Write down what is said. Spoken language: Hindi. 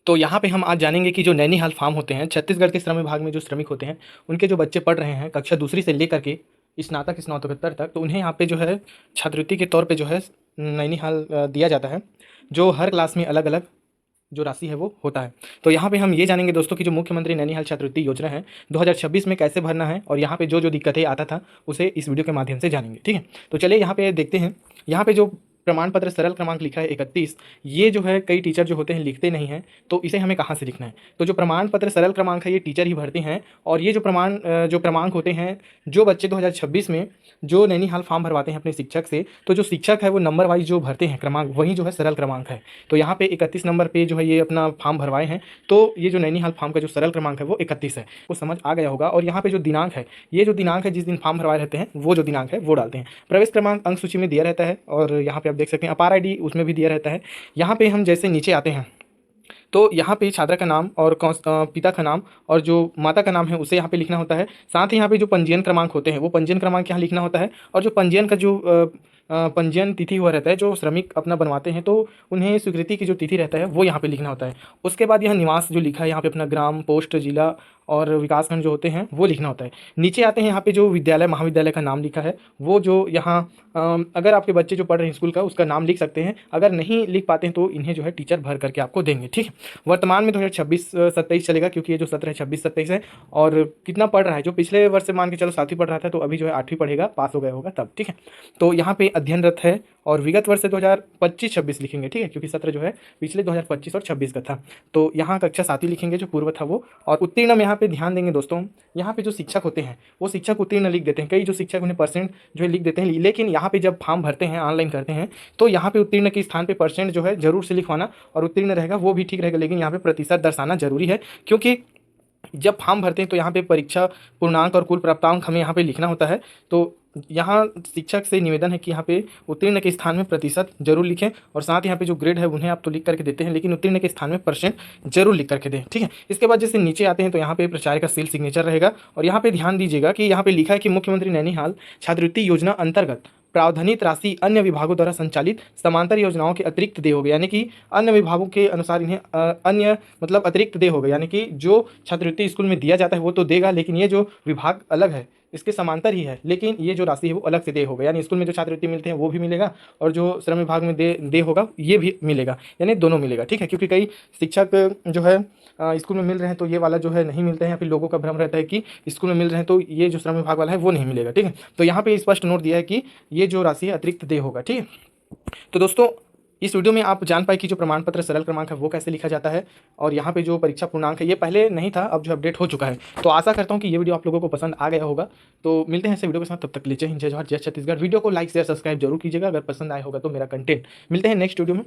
तो यहाँ पे हम आज जानेंगे कि जो नैनीहाल फार्म होते हैं, छत्तीसगढ़ के श्रम विभाग में जो श्रमिक होते हैं, उनके जो बच्चे पढ़ रहे हैं कक्षा दूसरी से लेकर के स्नातक स्नातकोत्तर तक, तो उन्हें यहाँ पे जो है छात्रवृत्ति के तौर पे जो है नैनीहाल दिया जाता है, जो हर क्लास में अलग अलग जो राशि है वो होता है। तो यहाँ पे हम ये जानेंगे दोस्तों कि जो मुख्यमंत्री नैनीहाल छात्रवृत्ति योजना है 2026 में कैसे भरना है, और यहाँ पे जो जो दिक्कतें आता था उसे इस वीडियो के माध्यम से जानेंगे। ठीक है, तो चलिए यहाँ पे देखते हैं। यहाँ पे जो प्रमाण पत्र सरल क्रमांक लिखा है 31, ये जो है कई टीचर जो होते हैं लिखते नहीं हैं, तो इसे हमें कहाँ से लिखना है। तो जो प्रमाण पत्र सरल क्रमांक है ये टीचर ही भरते हैं, और ये जो क्रमांक होते हैं, जो बच्चे 2026 में जो नैनीहाल फॉर्म भरवाते हैं अपने शिक्षक से, तो जो शिक्षक है वो नंबर वाइज जो भरते हैं क्रमांक, वही जो है सरल क्रमांक है। तो यहाँ पे 31 नंबर पे जो है ये अपना फॉर्म भरवाए हैं, तो ये जो नैनीहाल फॉर्म का जो सरल क्रमांक है वो 31 है, वो समझ आ गया होगा। और यहाँ पे जो दिनांक है, ये जो दिनांक है जिस दिन फॉर्म भरवाए रहते हैं, वो जो दिनांक है वो डालते हैं। प्रवेश क्रमांक अंक सूची में दिया रहता है, और यहाँ पे आप देख सकते हैं अपार आईडी उसमें भी दिया रहता है। यहाँ पे हम जैसे नीचे आते हैं तो यहाँ पे छात्रा का नाम और पिता का नाम और जो माता का नाम है उसे यहाँ पे लिखना होता है। साथ ही यहाँ पे जो पंजीयन क्रमांक होते हैं वो पंजीयन क्रमांक यहाँ लिखना होता है, और जो पंजीयन का जो पंजीयन तिथि हुआ रहता है, जो श्रमिक अपना बनवाते हैं तो उन्हें स्वीकृति की जो तिथि रहता है वो यहाँ पे लिखना होता है। उसके बाद यहाँ निवास जो लिखा है, यहाँ पे अपना ग्राम, पोस्ट, जिला और विकासखंड जो होते हैं वो लिखना होता है। नीचे आते हैं, यहाँ पे जो विद्यालय महाविद्यालय का नाम लिखा है वो जो यहाँ अगर आपके बच्चे जो पढ़ रहे हैं स्कूल का, उसका नाम लिख सकते हैं। अगर नहीं लिख पाते हैं तो इन्हें जो है टीचर भर करके आपको देंगे। ठीक है, वर्तमान में 2026-27 चलेगा, क्योंकि ये जो सत्र है 26-27 है। और कितना पढ़ रहा है, जो पिछले वर्ष से मान के चलो 7वीं पढ़ रहा था, तो अभी जो है 8वीं पढ़ेगा, पास हो गया होगा तब। ठीक है, तो यहाँ पे अध्ययनरत है, और विगत वर्ष से 2025-26 लिखेंगे। ठीक है, क्योंकि सत्र जो है पिछले 2025 और 26 का था, तो यहाँ कक्षा 7वीं लिखेंगे जो पूर्व था वो। और उत्तीर्ण में यहाँ पे ध्यान देंगे दोस्तों, यहाँ पे जो शिक्षक होते हैं वो शिक्षक उत्तीर्ण लिख देते हैं। कई जो शिक्षक उन्हें परसेंट जो है लिख देते हैं, लेकिन यहाँ पे जब फॉर्म भरते हैं, ऑनलाइन करते हैं, तो यहाँ पे उत्तीर्ण के स्थान पे परसेंट जो है जरूर से लिखवाना, और उत्तीर्ण रहेगा वो भी ठीक रहेगा, लेकिन यहाँ पे प्रतिशत दर्शाना जरूरी है। क्योंकि जब फॉर्म भरते हैं तो यहाँ पे परीक्षा पूर्णांक और कुल प्राप्तांक हमें यहाँ पे लिखना होता है। तो यहाँ शिक्षक से निवेदन है कि यहाँ पे उत्तीर्ण के स्थान में प्रतिशत जरूर लिखें, और साथ यहाँ पे जो ग्रेड है उन्हें आप तो लिख करके देते हैं, लेकिन उत्तीर्ण के स्थान में परसेंट जरूर लिख करके दें। ठीक है, इसके बाद जैसे नीचे आते हैं तो यहाँ पे प्राचार्य का सील सिग्नेचर रहेगा, और यहाँ पे ध्यान दीजिएगा कि यहाँ पे लिखा है कि मुख्यमंत्री नैनीहाल छात्रवृत्ति योजना अंतर्गत प्रावधानित राशि अन्य विभागों द्वारा संचालित समांतर योजनाओं के अतिरिक्त दे होगा। यानी कि अन्य विभागों के अनुसार इन्हें अन्य मतलब अतिरिक्त दे होगा, यानी कि जो छात्रवृत्ति स्कूल में दिया जाता है वो तो देगा, लेकिन ये जो विभाग अलग है इसके समांतर ही है, लेकिन ये जो राशि है वो अलग से दे होगा। यानी स्कूल में जो छात्रवृत्ति मिलते हैं वो भी मिलेगा, और जो श्रम विभाग में दे होगा ये भी मिलेगा, यानी दोनों मिलेगा। ठीक है, क्योंकि कई शिक्षक जो है स्कूल में मिल रहे हैं तो ये वाला जो है नहीं मिलते हैं, या फिर लोगों का भ्रम रहता है कि स्कूल में मिल रहे हैं तो ये जो श्रम विभाग वाला है वो नहीं मिलेगा। ठीक है, तो यहाँ पे स्पष्ट नोट दिया है कि ये जो राशि है अतिरिक्त दे होगा। ठीक है, तो दोस्तों इस वीडियो में आप जान पाए कि जो प्रमाण पत्र सरल क्रमांक है वो कैसे लिखा जाता है, और यहाँ पे जो परीक्षा पूर्णांक है ये पहले नहीं था, अब जो अपडेट हो चुका है। तो आशा करता हूँ कि ये वीडियो आप लोगों को पसंद आ गया होगा। तो मिलते हैं ऐसे वीडियो के साथ, तब तक के लिए जय हिंद, जय जोहार, जय छत्तीसगढ़। वीडियो को लाइक शेयर सब्सक्राइब जरूर कीजिएगा अगर पसंद आया होगा तो मेरा कंटेंट। मिलते हैं नेक्स्ट वीडियो में।